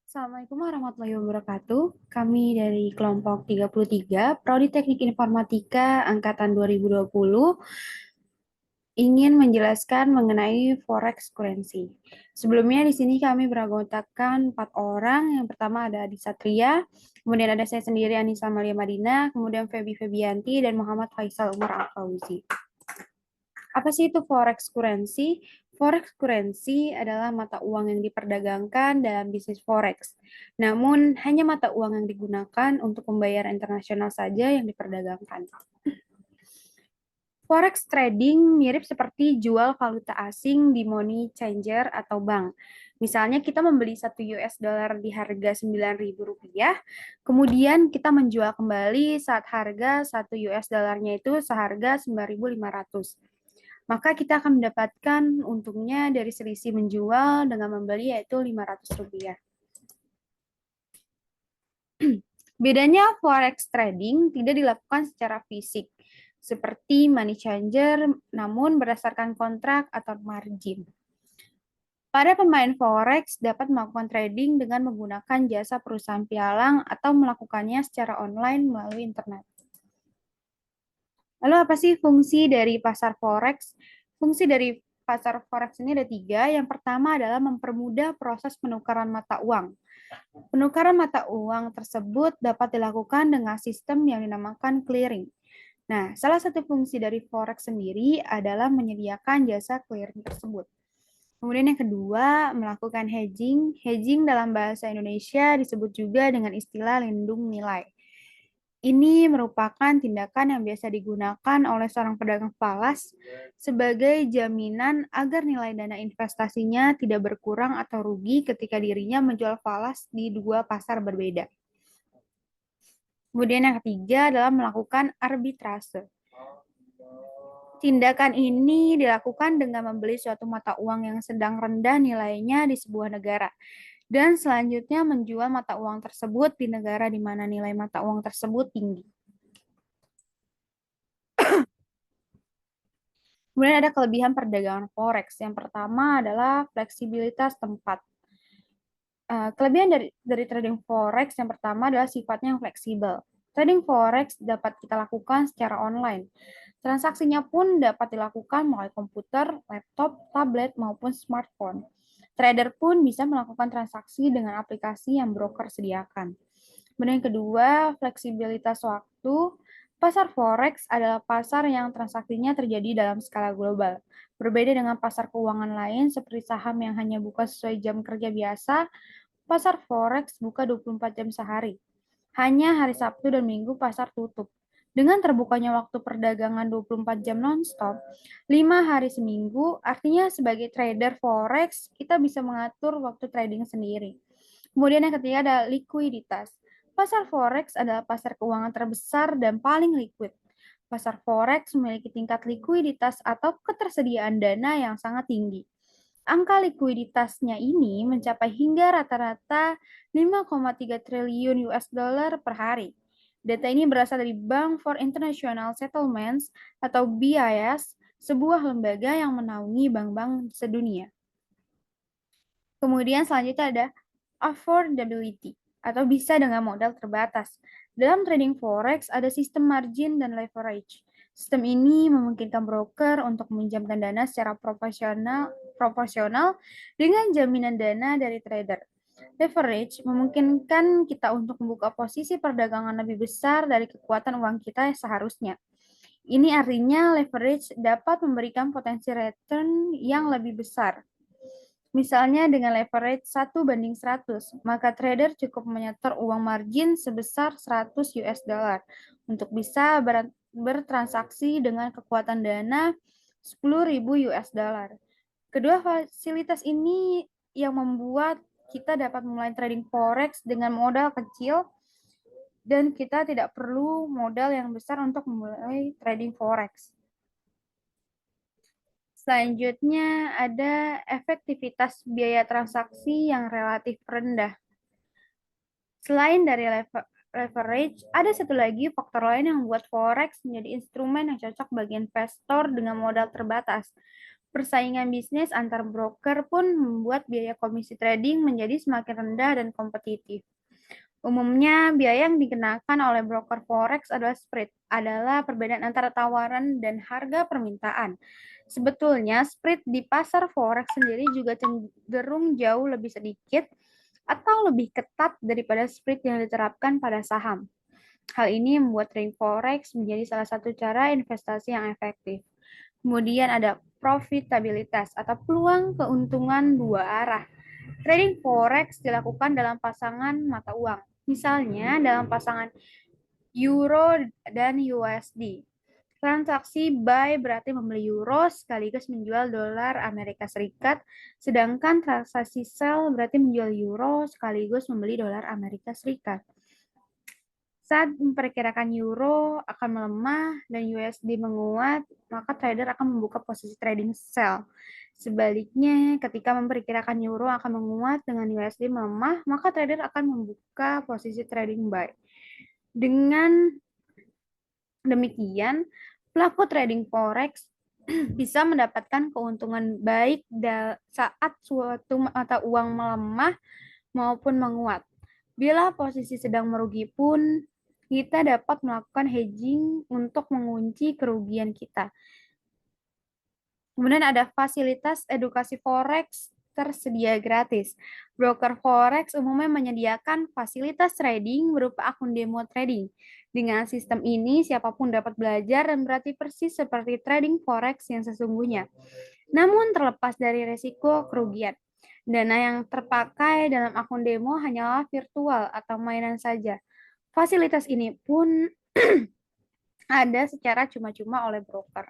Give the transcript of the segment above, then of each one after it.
Assalamualaikum warahmatullahi wabarakatuh. Kami dari kelompok 33, Prodi Teknik Informatika Angkatan 2020, ingin menjelaskan mengenai Forex currency. Sebelumnya di sini kami beranggotakan 4 orang. Yang pertama ada Adi Satria, kemudian ada saya sendiri Anissa Amalia Madina, kemudian Febi Febianti, dan Muhammad Faisal Umar Al-Fauzi. Apa sih itu forex currency? Forex currency adalah mata uang yang diperdagangkan dalam bisnis forex. Namun, hanya mata uang yang digunakan untuk pembayaran internasional saja yang diperdagangkan. Forex trading mirip seperti jual valuta asing di money changer atau bank. Misalnya kita membeli 1 US dollar di harga 9.000 rupiah, kemudian kita menjual kembali saat harga 1 US dollarnya itu seharga 9.500. Maka kita akan mendapatkan untungnya dari selisih menjual dengan membeli yaitu Rp500. Bedanya forex trading tidak dilakukan secara fisik seperti money changer, namun berdasarkan kontrak atau margin. Para pemain forex dapat melakukan trading dengan menggunakan jasa perusahaan pialang atau melakukannya secara online melalui internet. Lalu apa sih fungsi dari pasar forex? Fungsi dari pasar forex ini ada 3. Yang pertama adalah mempermudah proses penukaran mata uang. Penukaran mata uang tersebut dapat dilakukan dengan sistem yang dinamakan clearing. Nah, salah satu fungsi dari forex sendiri adalah menyediakan jasa clearing tersebut. Kemudian yang kedua, melakukan hedging. Hedging dalam bahasa Indonesia disebut juga dengan istilah lindung nilai. Ini merupakan tindakan yang biasa digunakan oleh seorang pedagang falas sebagai jaminan agar nilai dana investasinya tidak berkurang atau rugi ketika dirinya menjual falas di dua pasar berbeda. Kemudian yang ketiga adalah melakukan arbitrase. Tindakan ini dilakukan dengan membeli suatu mata uang yang sedang rendah nilainya di sebuah negara, dan selanjutnya menjual mata uang tersebut di negara di mana nilai mata uang tersebut tinggi. Kemudian ada kelebihan perdagangan forex. Yang pertama adalah fleksibilitas tempat. Kelebihan dari trading forex yang pertama adalah sifatnya yang fleksibel. Trading forex dapat kita lakukan secara online. Transaksinya pun dapat dilakukan melalui komputer, laptop, tablet, maupun smartphone. Trader pun bisa melakukan transaksi dengan aplikasi yang broker sediakan. Kemudian yang kedua, fleksibilitas waktu. Pasar forex adalah pasar yang transaksinya terjadi dalam skala global. Berbeda dengan pasar keuangan lain seperti saham yang hanya buka sesuai jam kerja biasa, pasar forex buka 24 jam sehari. Hanya hari Sabtu dan Minggu pasar tutup. Dengan terbukanya waktu perdagangan 24 jam non-stop, 5 hari seminggu, artinya sebagai trader forex, kita bisa mengatur waktu trading sendiri. Kemudian yang ketiga ada likuiditas. Pasar forex adalah pasar keuangan terbesar dan paling liquid. Pasar forex memiliki tingkat likuiditas atau ketersediaan dana yang sangat tinggi. Angka likuiditasnya ini mencapai hingga rata-rata 5,3 triliun US dollar per hari. Data ini berasal dari Bank for International Settlements atau BIS, sebuah lembaga yang menaungi bank-bank sedunia. Kemudian selanjutnya ada affordability atau bisa dengan modal terbatas. Dalam trading forex ada sistem margin dan leverage. Sistem ini memungkinkan broker untuk meminjamkan dana secara proporsional dengan jaminan dana dari trader. Leverage memungkinkan kita untuk membuka posisi perdagangan lebih besar dari kekuatan uang kita seharusnya. Ini artinya leverage dapat memberikan potensi return yang lebih besar. Misalnya dengan leverage 1:100, maka trader cukup menyetor uang margin sebesar 100 US dollar untuk bisa bertransaksi dengan kekuatan dana 10.000 US dollar. Kedua fasilitas ini yang membuat kita dapat mulai trading forex dengan modal kecil dan kita tidak perlu modal yang besar untuk memulai trading forex. Selanjutnya ada efektivitas biaya transaksi yang relatif rendah. Selain dari leverage, ada satu lagi faktor lain yang membuat forex menjadi instrumen yang cocok bagi investor dengan modal terbatas. Persaingan bisnis antar broker pun membuat biaya komisi trading menjadi semakin rendah dan kompetitif. Umumnya, biaya yang dikenakan oleh broker forex adalah spread, adalah perbedaan antara tawaran dan harga permintaan. Sebetulnya, spread di pasar forex sendiri juga cenderung jauh lebih sedikit atau lebih ketat daripada spread yang diterapkan pada saham. Hal ini membuat trading forex menjadi salah satu cara investasi yang efektif. Kemudian ada profitabilitas atau peluang keuntungan dua arah. Trading forex dilakukan dalam pasangan mata uang. Misalnya dalam pasangan euro dan USD. Transaksi buy berarti membeli euro sekaligus menjual dolar Amerika Serikat, sedangkan transaksi sell berarti menjual euro sekaligus membeli dolar Amerika Serikat. Saat memperkirakan euro akan melemah dan USD menguat, maka trader akan membuka posisi trading sell. Sebaliknya, ketika memperkirakan euro akan menguat dengan USD melemah, maka trader akan membuka posisi trading buy. Dengan demikian, pelaku trading forex bisa mendapatkan keuntungan baik saat suatu mata uang melemah maupun menguat. Bila posisi sedang merugi pun, kita dapat melakukan hedging untuk mengunci kerugian kita. Kemudian ada fasilitas edukasi forex tersedia gratis. Broker forex umumnya menyediakan fasilitas trading berupa akun demo trading. Dengan sistem ini, siapapun dapat belajar dan berarti persis seperti trading forex yang sesungguhnya. Namun terlepas dari resiko kerugian, dana yang terpakai dalam akun demo hanyalah virtual atau mainan saja. Fasilitas ini pun ada secara cuma-cuma oleh broker.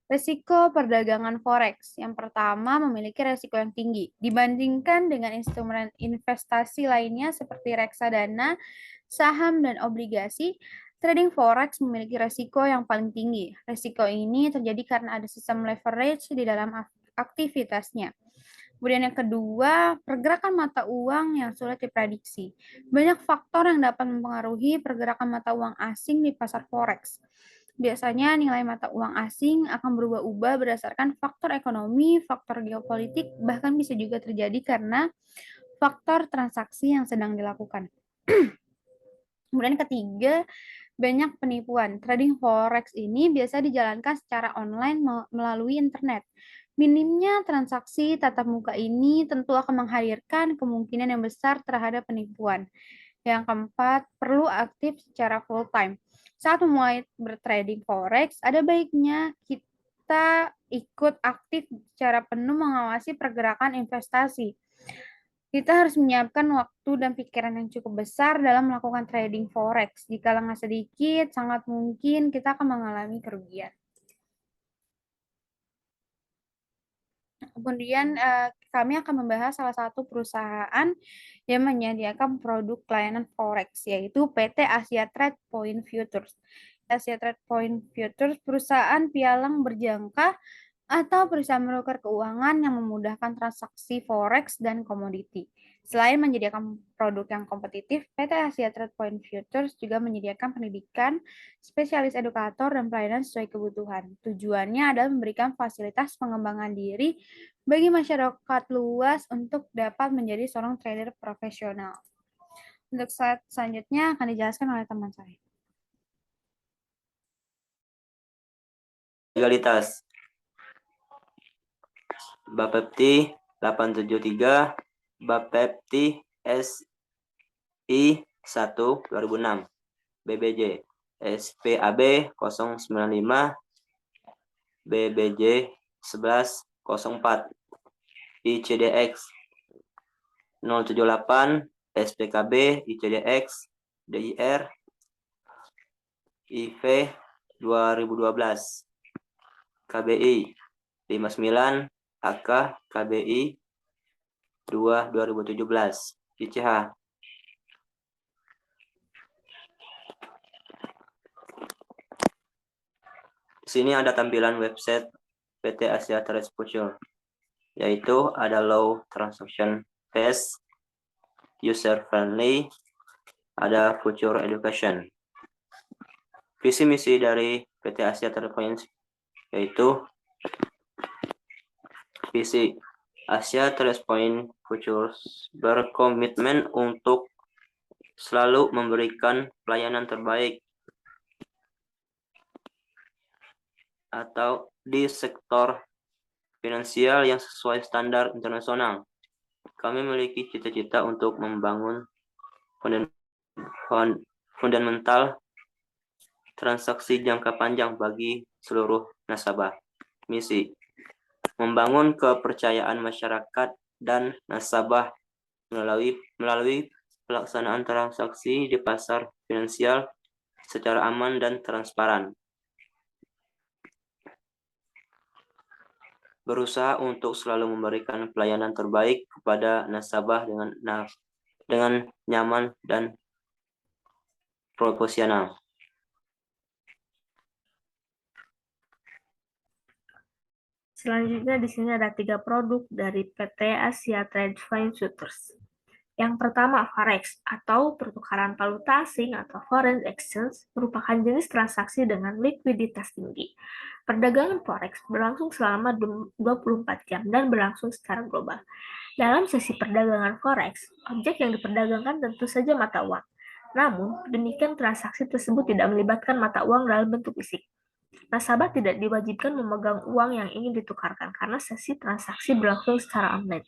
Risiko perdagangan forex. Yang pertama, memiliki risiko yang tinggi. Dibandingkan dengan instrumen investasi lainnya seperti reksadana, saham, dan obligasi, trading forex memiliki risiko yang paling tinggi. Risiko ini terjadi karena ada sistem leverage di dalam aktivitasnya. Kemudian yang kedua, pergerakan mata uang yang sulit diprediksi. Banyak faktor yang dapat mempengaruhi pergerakan mata uang asing di pasar forex. Biasanya nilai mata uang asing akan berubah-ubah berdasarkan faktor ekonomi, faktor geopolitik, bahkan bisa juga terjadi karena faktor transaksi yang sedang dilakukan. Kemudian ketiga, banyak penipuan. Trading forex ini biasa dijalankan secara online melalui internet. Minimnya transaksi tatap muka ini tentu akan menghadirkan kemungkinan yang besar terhadap penipuan. Yang keempat, perlu aktif secara full time. Saat memulai bertrading forex, ada baiknya kita ikut aktif secara penuh mengawasi pergerakan investasi. Kita harus menyiapkan waktu dan pikiran yang cukup besar dalam melakukan trading forex. Jika lengah sedikit, sangat mungkin kita akan mengalami kerugian. Kemudian kami akan membahas salah satu perusahaan yang menyediakan produk layanan forex, yaitu PT Asia Trade Point Futures. Asia Trade Point Futures perusahaan pialang berjangka atau perusahaan broker keuangan yang memudahkan transaksi forex dan komoditi. Selain menyediakan produk yang kompetitif, PT Asia Trade Point Futures juga menyediakan pendidikan, spesialis edukator, dan pelayanan sesuai kebutuhan. Tujuannya adalah memberikan fasilitas pengembangan diri bagi masyarakat luas untuk dapat menjadi seorang trader profesional. Untuk slide selanjutnya akan dijelaskan oleh teman saya. Legalitas. Bapepti 873, Bapepti SI 1 2006, BBJ SPAB 095, BBJ 1104, ICDX 078, SPKB ICDX DIR IV 2012, KBI 59, AK KBI 2 2017, ICH. Sini ada tampilan website PT Asia Trade Futures, yaitu ada low transaction fees, user friendly, ada future education. Visi misi dari PT Asia Trade yaitu visi Asia Trade Point Futures berkomitmen untuk selalu memberikan pelayanan terbaik atau di sektor finansial yang sesuai standar internasional. Kami memiliki cita-cita untuk membangun fundamental transaksi jangka panjang bagi seluruh nasabah. Misi: membangun kepercayaan masyarakat dan nasabah melalui pelaksanaan transaksi di pasar finansial secara aman dan transparan. Berusaha untuk selalu memberikan pelayanan terbaik kepada nasabah dengan nyaman dan proporsional. Selanjutnya di sini ada 3 produk dari PT Asia Trade Futures. Yang pertama, Forex atau pertukaran valuta asing atau foreign exchange merupakan jenis transaksi dengan likuiditas tinggi. Perdagangan Forex berlangsung selama 24 jam dan berlangsung secara global. Dalam sesi perdagangan Forex, objek yang diperdagangkan tentu saja mata uang. Namun, demikian transaksi tersebut tidak melibatkan mata uang dalam bentuk fisik. Nasabah tidak diwajibkan memegang uang yang ingin ditukarkan karena sesi transaksi berlangsung secara online.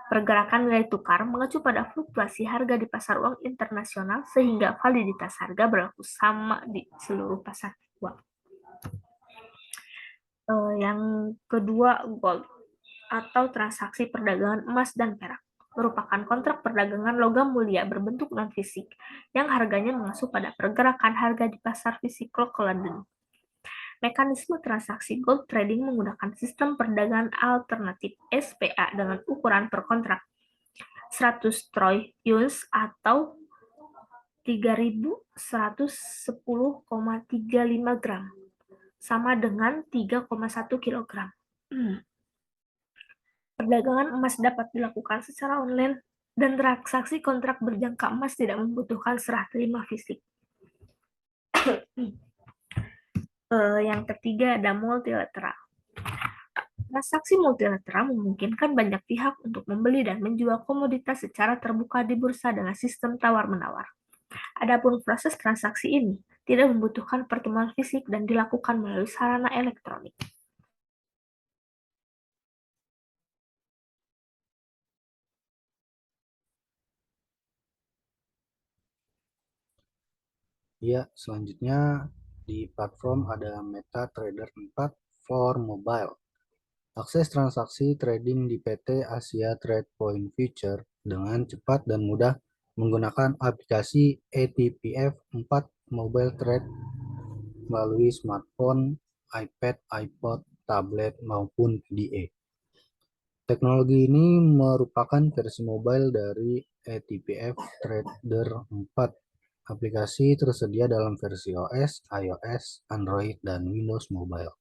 Pergerakan nilai tukar mengacu pada fluktuasi harga di pasar uang internasional sehingga validitas harga berlaku sama di seluruh pasar uang. Yang kedua, gold atau transaksi perdagangan emas dan perak merupakan kontrak perdagangan logam mulia berbentuk non-fisik yang harganya mengacu pada pergerakan harga di pasar fisik local London. Mekanisme transaksi gold trading menggunakan sistem perdagangan alternatif SPA dengan ukuran per kontrak 100 troy ounce atau 3.110,35 gram, sama dengan 3,1 kg. Perdagangan emas dapat dilakukan secara online dan transaksi kontrak berjangka emas tidak membutuhkan serah terima fisik. Yang ketiga ada multilateral. Transaksi multilateral memungkinkan banyak pihak untuk membeli dan menjual komoditas secara terbuka di bursa dengan sistem tawar-menawar. Adapun proses transaksi ini tidak membutuhkan pertemuan fisik dan dilakukan melalui sarana elektronik. Ya, selanjutnya di platform ada MetaTrader 4 for mobile. Akses transaksi trading di PT Asia Trade Point Future dengan cepat dan mudah menggunakan aplikasi ATPF 4 Mobile Trade melalui smartphone, iPad, iPod, tablet, maupun PDA. Teknologi ini merupakan versi mobile dari ATPF Trader 4. Aplikasi tersedia dalam versi OS, iOS, Android, dan Windows Mobile.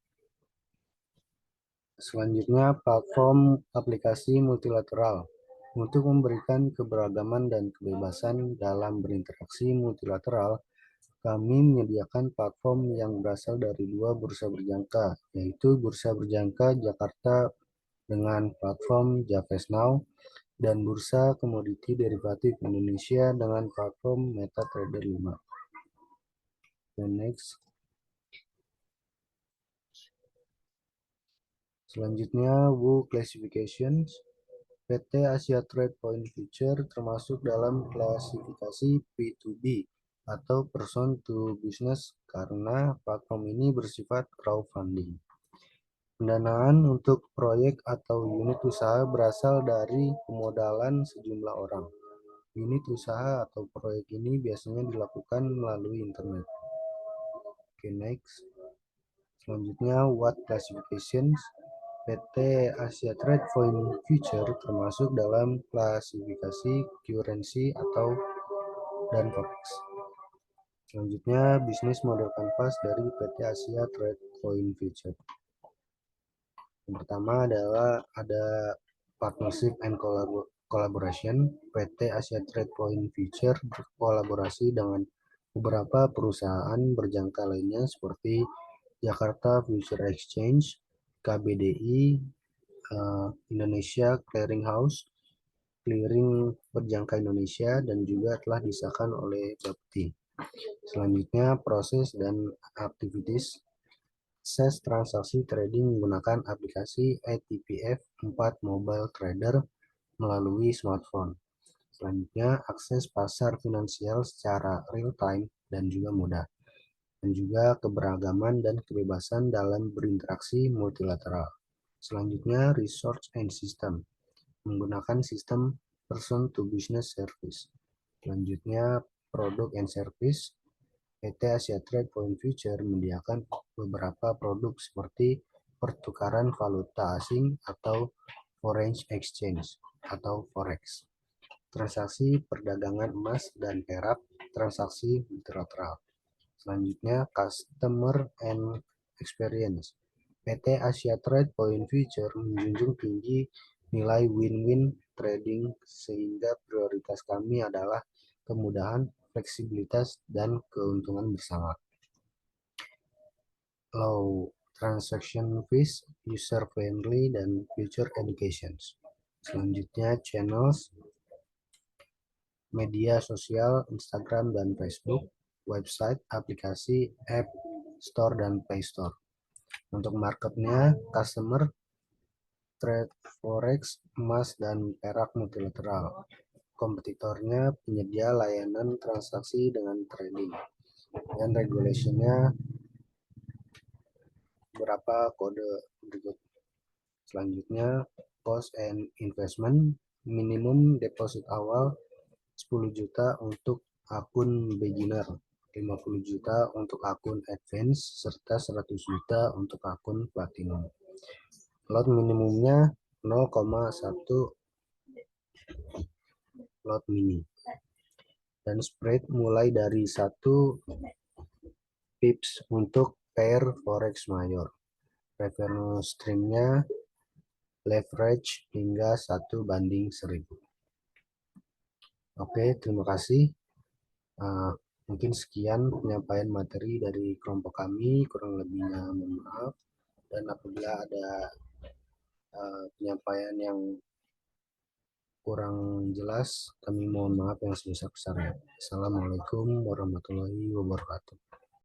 Selanjutnya, platform aplikasi multilateral. Untuk memberikan keberagaman dan kebebasan dalam berinteraksi multilateral, kami menyediakan platform yang berasal dari 2 bursa berjangka, yaitu Bursa Berjangka Jakarta dengan platform Javes Now dan Bursa Komoditi Derivatif Indonesia dengan platform MetaTrader 5. Dan next. Selanjutnya, WU Classifications. PT Asia Trade Point Future termasuk dalam klasifikasi P2B atau Person to Business karena platform ini bersifat crowdfunding. Pendanaan untuk proyek atau unit usaha berasal dari pemodalan sejumlah orang. Unit usaha atau proyek ini biasanya dilakukan melalui internet. Oke, next. Selanjutnya, What Classifications. PT Asia Trade Point Future termasuk dalam klasifikasi currency dan forex. Selanjutnya, bisnis model kanvas dari PT Asia Trade Point Future. Yang pertama adalah ada partnership and collaboration. PT Asia Trade Point Future berkolaborasi dengan beberapa perusahaan berjangka lainnya seperti Jakarta Future Exchange, KBDI, Indonesia Clearing House, Clearing Berjangka Indonesia, dan juga telah disahkan oleh Bapti. Selanjutnya, proses dan aktivitas transaksi trading menggunakan aplikasi ITPF 4 Mobile Trader melalui smartphone. Selanjutnya, akses pasar finansial secara real-time dan juga mudah. Dan juga keberagaman dan kebebasan dalam berinteraksi multilateral. Selanjutnya, resource and system, menggunakan sistem person to business service. Selanjutnya, produk and service, PT Asia Trade Point Future menyediakan beberapa produk seperti pertukaran valuta asing atau foreign exchange atau forex, transaksi perdagangan emas dan perak, transaksi bilateral. Selanjutnya, customer and experience. PT Asia Trade Point Future menjunjung tinggi nilai win-win trading sehingga prioritas kami adalah kemudahan, fleksibilitas, dan keuntungan bersama. Low transaction fees, user friendly, dan future education. Selanjutnya, channels, media sosial, Instagram dan Facebook, website, aplikasi, app, store, dan Play Store. Untuk marketnya, customer, trade forex, emas, dan perak multilateral. Kompetitornya penyedia layanan transaksi dengan trading. Dan regulationnya beberapa kode berikut. Selanjutnya, cost and investment, minimum deposit awal 10 juta untuk akun beginner, 50 juta untuk akun advance, serta 100 juta untuk akun platinum. Lot minimumnya 0,1 lot mini. Dan spread mulai dari 1 pips untuk pair forex mayor. Revenue streamnya leverage hingga 1:1000. Oke, terima kasih. Mungkin sekian penyampaian materi dari kelompok kami, kurang lebihnya mohon maaf. Dan apabila ada penyampaian yang kurang jelas, kami mohon maaf yang sebesar-besarnya. Assalamualaikum warahmatullahi wabarakatuh.